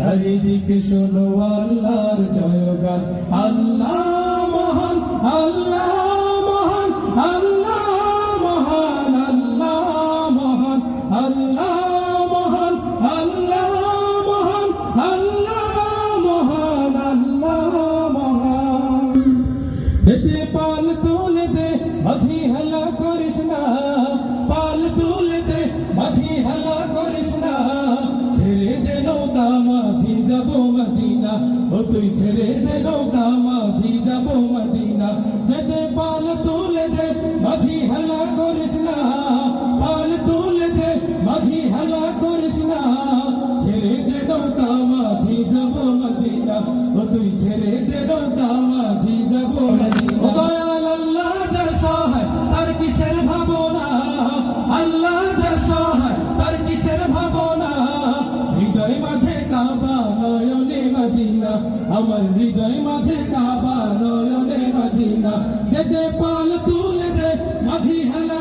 চারিদিকে শোনো আল্লাহর জয়গান। আল্লাহ মহান, আল্লাহ মহান, আল্লাহ মহান, আল্লাহ মহান, আল্লাহ মহান, আল্লাহ মহান, আল্লাহ মহান, আল্লাহ মহান। এতে পাল তুলে দে মাঝি হেলা করিস না, পাল তুলে দে মাঝি হেলা করিস না। ছেড়ে দে নৌকা মাঝি যাবো মদিনা, ও তুই ছেড়ে দে নৌকা মাঝি যাবো মদিনা। এতে পাল তুলে দে মাঝি হেলা করিস না, পাল তুলে দে মাঝি হেলা করিস না। ছেড়ে দে নৌকা মাঝি যাবো মদিনা, ও তুই ছেড়ে দে নৌকা মাঝি যাবো মদিনা। দয়াল আল্লাহ যার সহায় তার কিসের ভাবনা, আল্লাহ যার সহায় তার কিসের ভাবনা। হৃদয় মাঝে কাবা নয়নে মদিনা, আমার হৃদয় মাঝে কাবা নয়নে মদিনা। দে পাল তুলে দে মাঝি হেলা